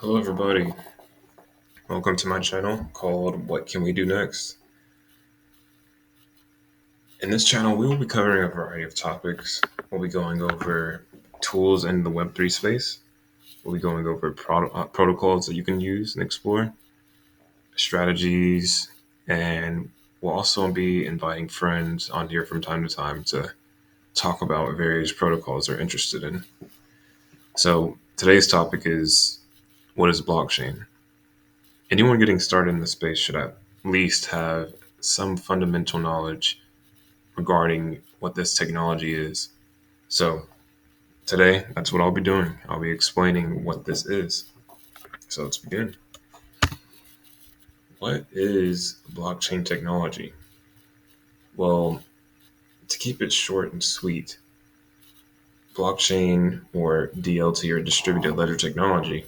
Hello, everybody. Welcome to my channel called What Can We Do Next? In this channel, we will be covering a variety of topics. We'll be going over tools in the Web3 space. We'll be going over protocols that you can use and explore, strategies, and we'll also be inviting friends on here from time to time to talk about various protocols they're interested in. So, today's topic is what is blockchain? Anyone getting started in the space should at least have some fundamental knowledge regarding what this technology is. So, today, that's what I'll be doing. I'll be explaining what this is. So, let's begin. What is blockchain technology? Well, to keep it short and sweet, blockchain or DLT or distributed ledger technology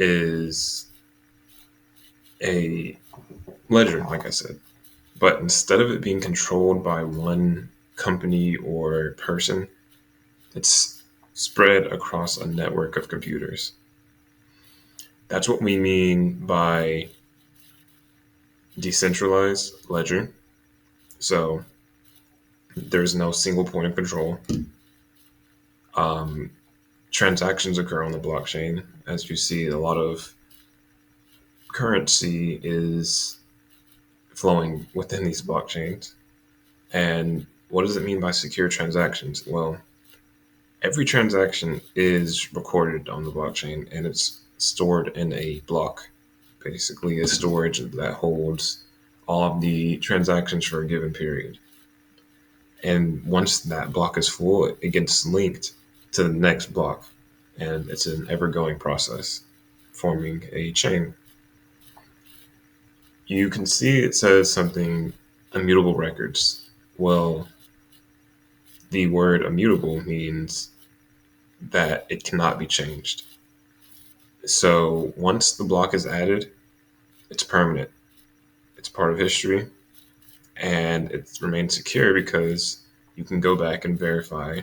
is a ledger, like I said. But instead of it being controlled by one company or person, it's spread across a network of computers. That's what we mean by decentralized ledger. So there's no single point of control. Um, Transactions occur on the blockchain. As you see, a lot of currency is flowing within these blockchains. And what does it mean by secure transactions? Well, every transaction is recorded on the blockchain and it's stored in a block, basically a storage that holds all of the transactions for a given period. And once that block is full, it gets linked to the next block. And it's an ever going process, forming a chain. You can see it says something immutable records. Well, the word immutable means that it cannot be changed. So once the block is added, it's permanent. It's part of history and it remains secure because you can go back and verify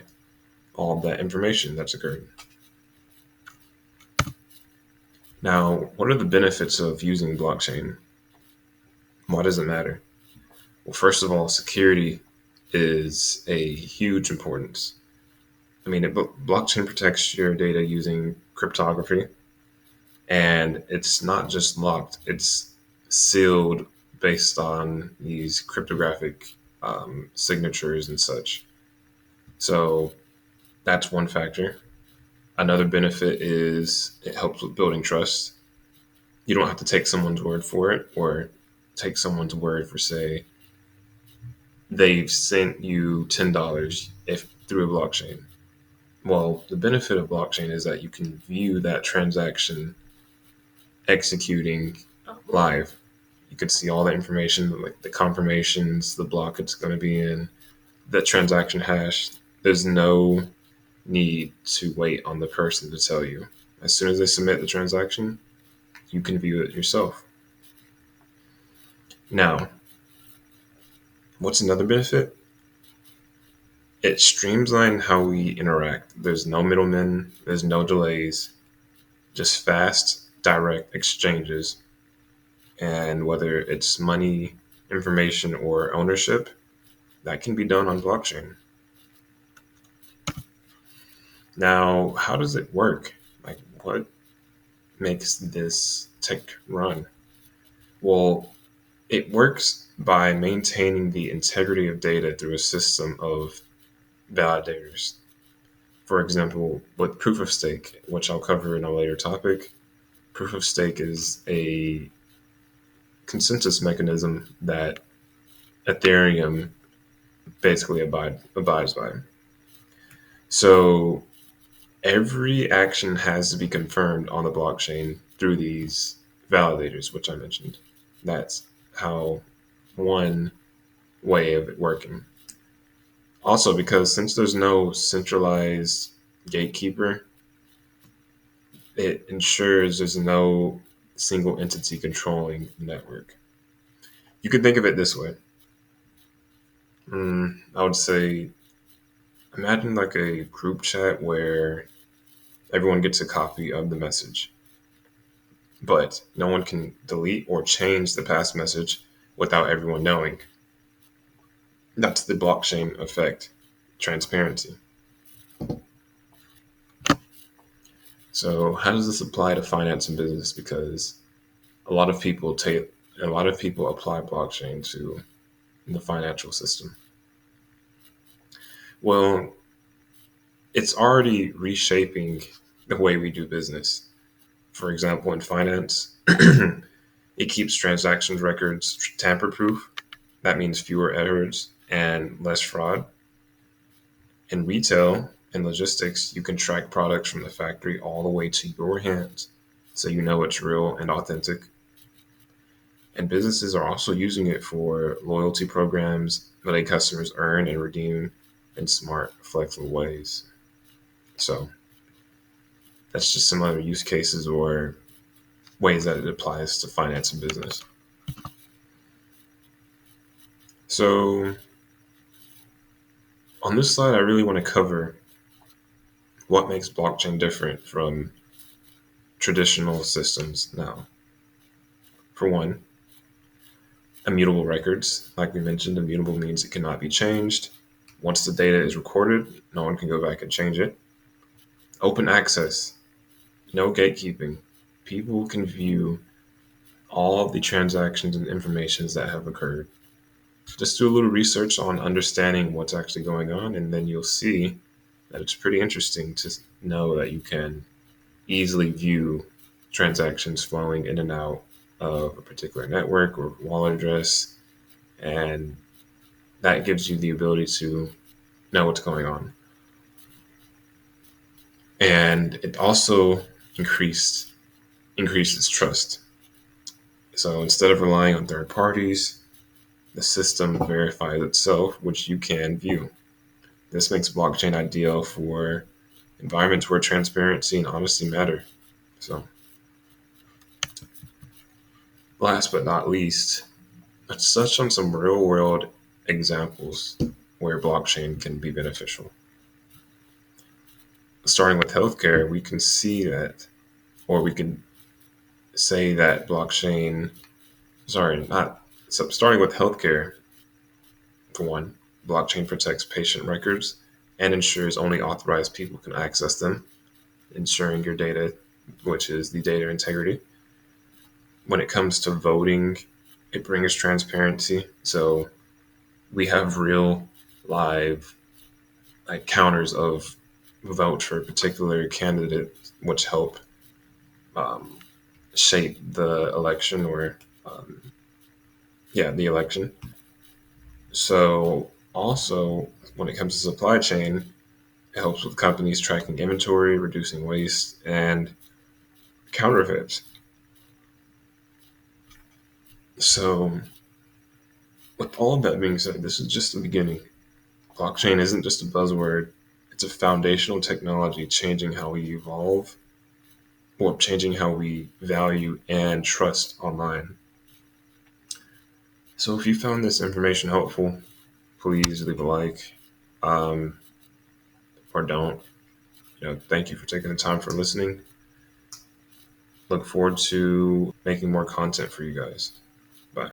all of that information that's occurred. Now, what are the benefits of using blockchain? Why does it matter? Well, first of all, security is a huge importance. I mean, blockchain protects your data using cryptography, and it's not just locked, it's sealed based on these cryptographic signatures and such. So that's one factor. Another benefit is it helps with building trust. You don't have to take someone's word for it or take someone's word for, say, they've sent you $10 if through a blockchain. Well, the benefit of blockchain is that you can view that transaction executing live. You can see all the information, like the confirmations, the block it's going to be in, the transaction hash. There's no need to wait on the person to tell you. As soon as they submit the transaction, you can view it yourself. Now, what's another benefit? It streamlines how we interact. There's no middlemen, there's no delays, just fast, direct exchanges. And whether it's money, information, or ownership, that can be done on blockchain. Now, how does it work? Like, what makes this tech run? Well, it works by maintaining the integrity of data through a system of validators. For example, with proof of stake, which I'll cover in a later topic, proof of stake is a consensus mechanism that Ethereum basically abides by. So every action has to be confirmed on the blockchain through these validators, which I mentioned. That's how one way of it working. Also, because since there's no centralized gatekeeper, it ensures there's no single entity controlling the network. You could think of it this way. I would say, imagine like a group chat where everyone gets a copy of the message. but no one can delete or change the past message without everyone knowing. That's the blockchain effect, transparency. So how does this apply to finance and business? Because a lot of people apply blockchain to the financial system. Well, it's already reshaping the way we do business. For example, in finance, it keeps transactions records tamper proof. That means fewer errors and less fraud. In retail and logistics, you can track products from the factory all the way to your hands so you know it's real and authentic. And businesses are also using it for loyalty programs, letting customers earn and redeem in smart, flexible ways. So that's just some other use cases or ways that it applies to finance and business. So on this slide, I really want to cover what makes blockchain different from traditional systems now. For one, immutable records. Like we mentioned, immutable means it cannot be changed. Once the data is recorded, no one can go back and change it. Open access, no gatekeeping. People can view all of the transactions and informations that have occurred. Just do a little research on understanding what's actually going on, and then you'll see that it's pretty interesting to know that you can easily view transactions flowing in and out of a particular network or wallet address, and that gives you the ability to know what's going on. And it also increases trust. So instead of relying on third parties, the system verifies itself, which you can view. This makes blockchain ideal for environments where transparency and honesty matter. So, last but not least, let's touch on some real world examples where blockchain can be beneficial. Starting with healthcare, we can see that, or we can say that blockchain, sorry, not, so starting with healthcare, for one, blockchain protects patient records and ensures only authorized people can access them, ensuring your data, which is the data integrity. When it comes to voting, it brings transparency. So we have real live like counters of vote for a particular candidate, which help um, shape the election or the election. So also when it comes to supply chain, it helps with companies tracking inventory, reducing waste, and counterfeits. So with all of that being said, this is just the beginning. Blockchain isn't just a buzzword, it's a foundational technology changing how we evolve or changing how we value and trust online. So if you found this information helpful, please leave a like um, or don't. Thank you for taking the time for listening. Look forward to making more content for you guys.